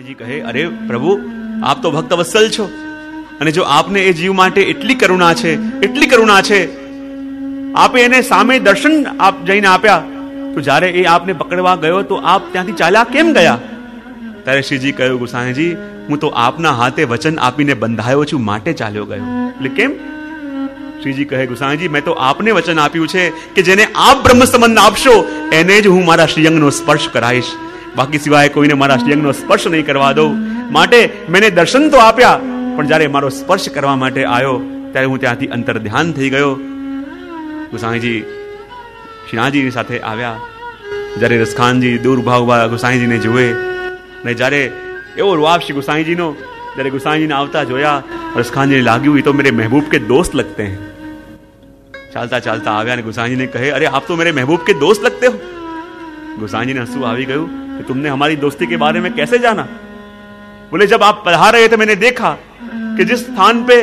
જી કહે, અરે પ્રભુ, આપ તો ભક્ત વત્સલ છો, અને જો આપને એ જીવ માટે એટલી કરુણા છે, આપે એને સામે દર્શન આપ જઈને આપ્યા, તો જ્યારે એ આપને પકડવા ગયો તો આપ ત્યાંથી ચાલ્યા કેમ ગયા? ત્યારે શ્રીજી કહ્યું, ગુસાઈજી, હું તો આપના હાથે વચન આપીને બંધાયો છું, માટે ચાલ્યો ગયો. એટલે કેમ? શ્રીજી કહે, ગુસાઈજી, મેં તો આપને વચન આપ્યું છે કે જેને આપ બ્રહ્મ સંબંધ આપશો એને જ હું મારા શ્રીઅંગનો સ્પર્શ કરાઈશ, બાકી સિવાય કોઈને મારા શ્રીઅંગનો સ્પર્શ નહીં કરવા દઉં. માટે મેને દર્શન તો આપ્યા, પણ જ્યારે મારો સ્પર્શ કરવા માટે આવ્યો ત્યારે હું ત્યાંથી અંતર ધ્યાન થઈ ગયો. ગુસાઈજી શ્રીનાથજીની સાથે આવ્યા. જ્યારે રસખાનજી દૂર ભાવવા ગુસાઈજીને જુએ, ને જ્યારે એવો રૂઆબ શ્રી ગુસાઈજીનો, જ્યારે ગુસાઈજીને આવતા જોયા, રસખાનજીને લાગ્યું એ તો મેરે મહેબૂબ કે દોસ્ત લગતે હૈ. ચાલતા ચાલતા આવ્યા અને ગુસાઈજીને કહે, અરે આપ તો મેરે મહેબૂબ કે દોસ્ત લગતે હો. गुसाईजी ने हंसू આવી ગયું कि तुमने हमारी दोस्ती के बारे में कैसे जाना? बोले, जब आप पधार रहे थे मैंने देखा कि जिस स्थान पे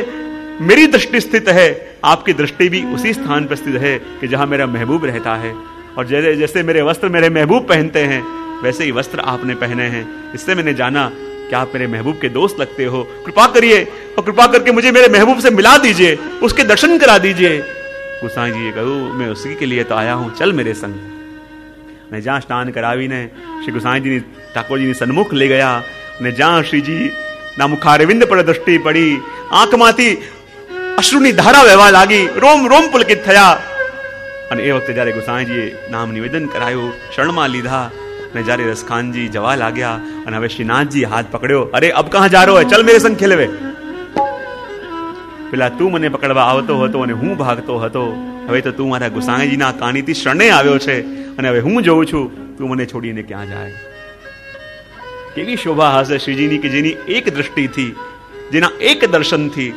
मेरी दृष्टि स्थित है, आपकी दृष्टि भी उसी स्थान पर स्थित है कि जहां मेरा महबूब रहता है, और जैसे मेरे वस्त्र मेरे महबूब पहनते हैं वैसे ही वस्त्र आपने पहने हैं. इससे मैंने जाना कि आप मेरे महबूब के दोस्त लगते हो. कृपा करिए और कृपा करके मुझे मेरे महबूब से मिला दीजिए, उसके दर्शन करा दीजिए. गुसाई जी कहूं, मैं उसी के लिए तो आया हूं, चल मेरे संग. ने જ્યાં સ્નાન કરાવીને શ્રી ગુસાઈજીની ઠાકોરજીની સન્મુખ લઈ ગયા, ને જ્યાં શ્રીજીના મુખારવિંદ પર દ્રષ્ટિ પડી, આંખમાંથી અશ્રુની ધારા વહેવા લાગી, રોમ રોમ પુલકિત થયા. અને એ વખતે જ્યારે ગુસાઈજીએ નામ નિવેદન કરાયું, શરણમાં લીધા, ને જ્યારે રસખાનજી જવા લાગ્યા અને હવે શ્રીનાથજી હાથ પકડ્યો, અરે અબ કહા જા રહો હે, ચલ મેરે સંગ ખેલવે. પેલા તું મને પકડવા આવતો હતો અને હું ભાગતો હતો, હવે તો તું મારા ગુસાઈજીના કાનીથી શરણે આવ્યો છે, અને હવે હું જોઉં છું તું મને છોડીને ક્યાં જાય. કેવી શોભા હશે શ્રીજીની કે જેની એક દ્રષ્ટિથી, જેના એક દર્શનથી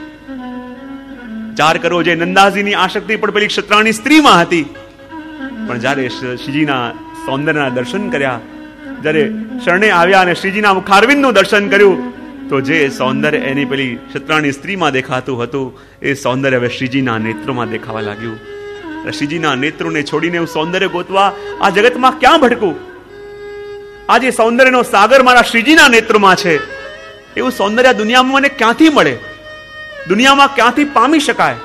4 કરોડ જે નંદાજીની આસક્તિ પણ પેલી ક્ષત્રાણી સ્ત્રીમાં હતી, પણ જ્યારે શ્રીજીના સૌંદર્યના દર્શન કર્યા, જ્યારે શરણે આવ્યા અને શ્રીજીના મુખારવિંદનું દર્શન કર્યું, તો જે સૌંદર્ય એની પેલી ક્ષત્રાણી સ્ત્રીમાં દેખાતું હતું, એ સૌંદર્ય હવે શ્રીજીના નેત્રોમાં દેખાવા લાગ્યું. શ્રીજીના નેત્રોને છોડીને હું સૌંદર્ય ગોતવા આ જગતમાં ક્યાં ભટકું? આજે સૌંદર્યનો સાગર મારા શ્રીજીના નેત્રોમાં છે, એવું સૌંદર્ય દુનિયામાં મને ક્યાંથી મળે? દુનિયામાં ક્યાંથી પામી શકાય?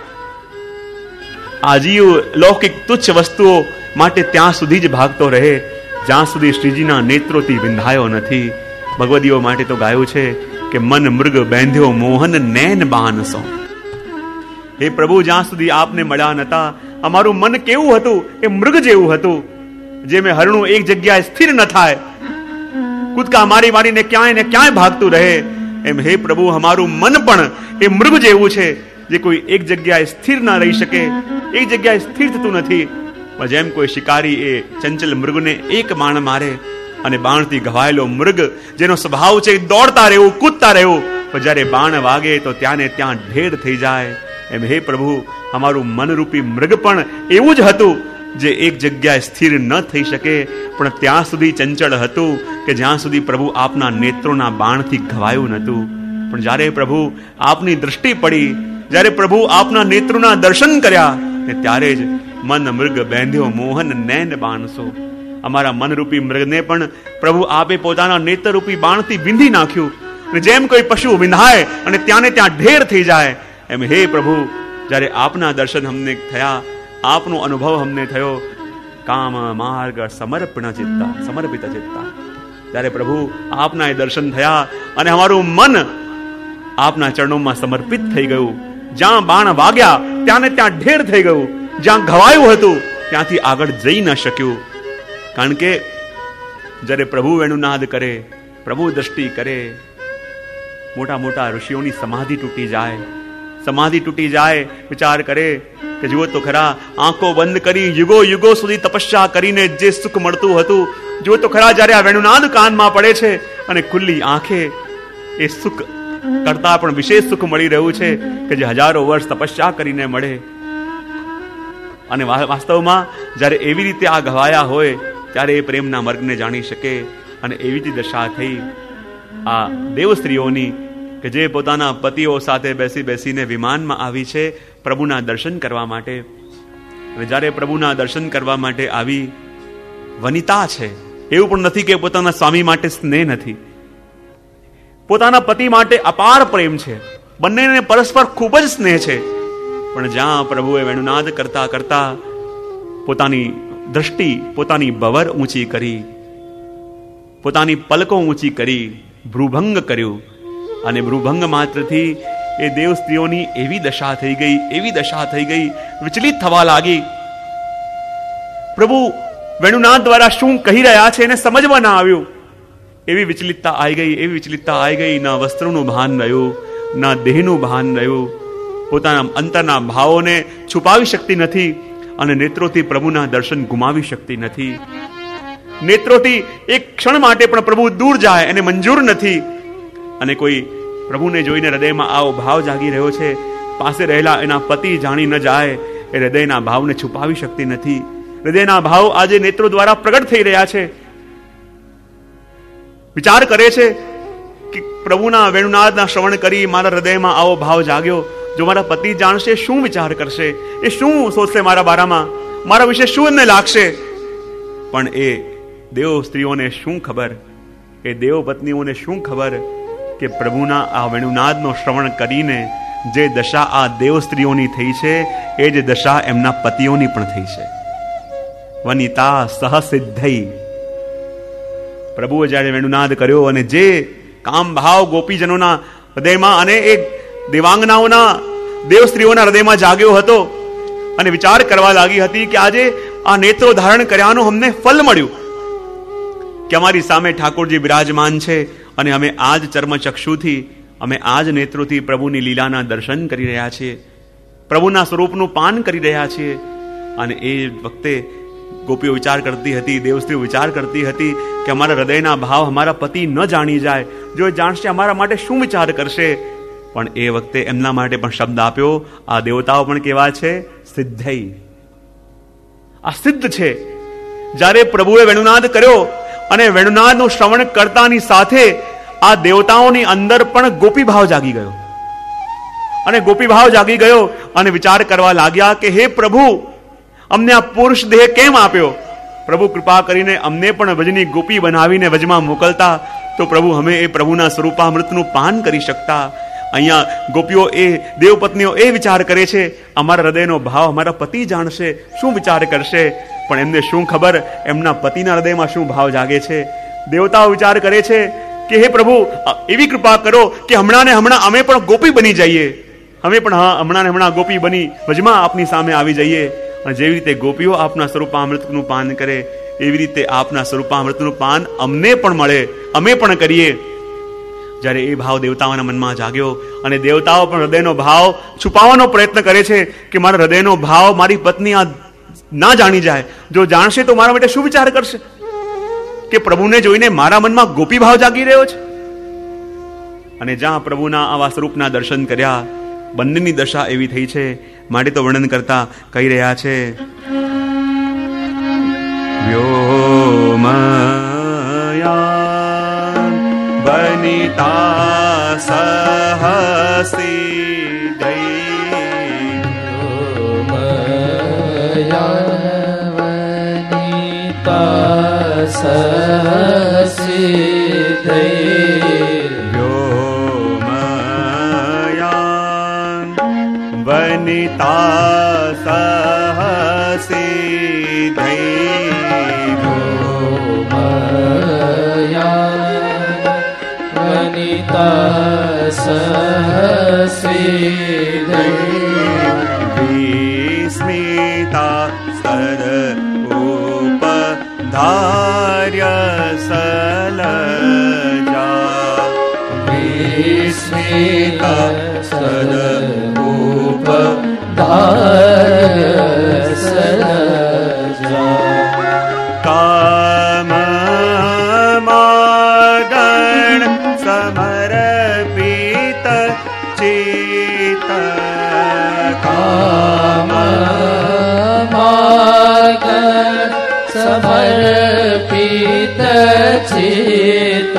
આજીવ લૌકિક તુચ્છ વસ્તુઓ માટે ત્યાં સુધી જ ભાગતો રહે જ્યાં સુધી શ્રીજીના નેત્રોથી વિંધાયો નથી. ભગવદીઓ માટે તો ગાયું છે કે મન મૃગ બેંધ્યો મોહન નૈન બાનસો. હે પ્રભુ, જ્યાં સુધી આપને મળ્યા નતા, અમારું મન કેવું હતું? એ મૃગ જેવું હતું, જે મેં હરણું એક જગ્યાએ સ્થિર ન થાય, કૂદકા મારી મારીને ક્યાંય ને ક્યાંય ભાગતું રહે, એમ હે પ્રભુ અમારું મન પણ એ મૃગ જેવું છે, જે કોઈ એક જગ્યાએ સ્થિર ના રહી શકે, એક જગ્યાએ સ્થિર થતું નથી. જેમ કોઈ શિકારી એ ચંચલ મૃગને એક બાણ મારે, અને બાણથી ઘવાયેલો મૃગ જેનો સ્વભાવ છે દોડતા રહેવું, કૂદતા રહેવું, પણ જ્યારે બાણ વાગે તો ત્યાં ને ત્યાં ઢેર થઈ જાય, એમ હે પ્રભુ અમારું મનરૂપી મૃગ પણ એવું જ હતું, જે એક જગ્યાએ સ્થિર ન થઈ શકે, પણ ત્યાં સુધી ચંચળ હતું કે જ્યાં સુધી પ્રભુ આપના નેત્રોના બાણથી ઘવાયું નહોતું. પણ જ્યારે પ્રભુ આપની દ્રષ્ટિ પડી, જ્યારે પ્રભુ આપના નેત્રોના દર્શન કર્યા, ને ત્યારે જ મન મૃગ બેંધ્યો મોહન નૈન બાણસો. અમારા મનરૂપી મૃગને પણ પ્રભુ આપે પોતાના નેત્રરૂપી બાણથી વિંધી નાખ્યું. અને જેમ કોઈ પશુ વિંધાય અને ત્યાં ને ત્યાં ઢેર થઈ જાય, એમ હે પ્રભુ જ્યારે આપના દર્શન અમને થયા, આપનો અનુભવ અમને થયો, કામ માર્ગ સમર્પિત ચિત્તા, જ્યારે પ્રભુ આપના એ દર્શન થયા અને અમારું મન આપના ચરણોમાં સમર્પિત થઈ ગયું. જ્યાં બાણ વાગ્યા ત્યાં ને ત્યાં ઢેર થઈ ગયું, જ્યાં ઘવાયું હતું ત્યાંથી આગળ જઈ ન શક્યું. કારણ કે જ્યારે પ્રભુ વેણુનાદ કરે, પ્રભુ દ્રષ્ટિ કરે, મોટા મોટા ઋષિઓની સમાધિ તૂટી જાય, સમાધિ તૂટી જાય, વિચાર કરે કે જુઓ તો ખરા, આંખો બંધ કરી યુગો યુગો સુધી તપસ્યા કરીને જે સુખ મળતું હતું, જુઓ તો ખરા જ્યારે આ વેણુનાદ કાનમાં પડે છે અને ખુલ્લી આંખે એ સુખ કરતા પણ વિશેષ સુખ મળી રહ્યું છે કે જે હજારો વર્ષ તપસ્યા કરીને મળે. અને વાસ્તવમાં જ્યારે એવી રીતે આ ગવાયા હોય ત્યારે એ પ્રેમના માર્ગને જાણી શકે. અને એવી જ દશા થઈ આ દેવ સ્ત્રીઓની કે જે પોતાના પતિઓ સાથે બેસીને વિમાનમાં આવી છે પ્રભુના દર્શન કરવા માટે. અને જ્યારે પ્રભુના દર્શન કરવા માટે આવી વનિતા છે, એવું પણ નથી કે પોતાના સ્વામી માટે સ્નેહ નથી, પોતાના પતિ માટે અપાર પ્રેમ છે, બંનેને પરસ્પર ખૂબ જ સ્નેહ છે. પણ જ્યાં પ્રભુએ વેણુનાદ કરતા કરતા પોતાની દ્રષ્ટિ, પોતાની બવર ઊંચી કરી, પોતાની પલકો ઊંચી કરી, ભ્રુભંગ કર્યું, અને ભ્રુભંગ માત્રથી એ દેવ સ્ત્રીઓની એવી દશા થઈ ગઈ, વિચલિત થવા લાગી. પ્રભુ વેણુનાદ દ્વારા શું કહી રહ્યા છે એને સમજવા ના આવ્યું. એવી વિચલિતતા આવી ગઈ. ના વસ્ત્રનું ભાન રહ્યું, ના દેહનું ભાન રહ્યું. પોતાના અંતરના ભાવોને છુપાવી શકતી નથી અને નેત્રોથી પ્રભુના દર્શન ગુમાવી શકતી નથી. નેત્રોથી એક ક્ષણ માટે પણ પ્રભુ દૂર જાય એને મંજૂર નથી. અને કોઈ પ્રભુને જોઈને હૃદયમાં આવો ભાવ જાગી રહ્યો છે, પાસે રહેલા એના પતિ જાણી ન જાય એ હૃદયના ભાવને છુપાવી શકતી નથી. હૃદયના ભાવ આજે નેત્રો દ્વારા પ્રગટ થઈ રહ્યા છે. વિચાર કરે છે કે પ્રભુના વેણુનાદના શ્રવણ કરી મારા હૃદયમાં આવો ભાવ જાગ્યો. જો મારા પતિ જાણશે શું વિચાર કરશે, એ શું સોચશે મારા બારામાં, મારા વિશે શું એમને લાગશે. પણ એ દેવ સ્ત્રીઓને શું ખબર, એ દેવ પત્નીઓને શું ખબર કે પ્રભુના આ વેણુનાદનો શ્રવણ કરીને જે દશા આ દેવ સ્ત્રીઓની થઈ છે એ જ દશા એમના પતિઓની પણ થઈ છે. વનિતા સહસિદ્ધઈ. પ્રભુએ જ્યારે વેણુનાદ કર્યો અને જે કામ ભાવ ગોપીજનોના હૃદયમાં અને એ દેવાંગનાઓના દેવ સ્ત્રીઓના હૃદયમાં જાગ્યો હતો અને વિચાર કરવા લાગી હતી કે આજે આ નેત્રો ધારણ કર્યાનું અમને ફલ મળ્યું કે અમારી સામે ઠાકોરજી બિરાજમાન છે અને અમે આજ ચર્મચક્ષુથી, અમે આજ નેત્રોથી પ્રભુની લીલાના દર્શન કરી રહ્યા છીએ, પ્રભુના સ્વરૂપનું પાન કરી રહ્યા છીએ. અને એ વખતે ગોપીઓ વિચાર કરતી હતી, દેવસ્ત્રીઓ વિચાર કરતી હતી કે અમારા હૃદયના ભાવ અમારા પતિ ન જાણી જાય, જો જાણશે અમારા માટે શું વિચાર કરશે. પણ એ વખતે એમના માટે પણ શબ્દ આપ્યો. આ દેવતાઓ પણ કેવા છે? સિદ્ધઈ. આ સિદ્ધ છે. જ્યારે પ્રભુએ વેણુનાદ કર્યો અને વેણુનાદનું શ્રવણ કરતાની સાથે આ દેવતાઓની અંદર પણ ગોપી ભાવ જાગી ગયો. અને ગોપી ભાવ જાગી ગયો અને વિચાર કરવા લાગ્યા કે હે પ્રભુ, અમને આ પુરુષ દેહ કેમ આપ્યો? પ્રભુ કૃપા કરીને અમને પણ વજની ગોપી બનાવીને વજમાં મોકલતા તો પ્રભુ અમે એ પ્રભુના સ્વરૂપામૃતનું પાન કરી શકતા. અહીંયા ગોપીઓ એ દેવપત્નીઓ એ વિચાર કરે છે અમારા હૃદયનો ભાવ અમારા પતિ જાણશે, શું વિચાર કરશે. પણ એમને શું ખબર એમના પતિના હૃદયમાં શું ભાવ જાગે છે. દેવતાઓ વિચાર કરે છે કે હે પ્રભુ, એવી કૃપા કરો કે હમણાં ને હમણાં અમે પણ ગોપી બની જઈએ, અમે પણ હમણાં ને હમણાં ગોપી બની વજમાં આપની સામે આવી જઈએ. અને જેવી રીતે ગોપીઓ આપના સ્વરૂપામૃતનું પાન કરે એવી રીતે આપના સ્વરૂપામૃતનું પાન અમને પણ મળે, અમે પણ કરીએ. જ્યારે એ ભાવ દેવતાઓના મનમાં જાગ્યો અને દેવતાઓ પણ હૃદયનો ભાવ છુપાવવાનો પ્રયત્ન કરે છે કે મારા હૃદયનો ભાવ મારી પત્ની આ ના જાણી જાય, જો જાણશે તો મારા માટે શું વિચાર કરશે કે પ્રભુને જોઈને મારા મનમાં ગોપી ભાવ જાગી રહ્યો છે. અને જ્યાં પ્રભુના આવા સ્વરૂપના દર્શન કર્યા બંનેની દશા એવી થઈ છે. માટે તો વર્ણન કરતા કહી રહ્યા છે વ્યોમયા બનિતા સહસિદ્ધૈ. વનિતા સહસિદ્ધૈ. વનિતા સહસિદ્ધૈ. વિસ્મિતા સદઉપધાર્ય સલજા. વિસ્મિતા સદઉપધાર્ય સલજા. કામમાગણ સમર્પિત ચિત્ત. કામમાગણ સમર્પિત ચિત્ત.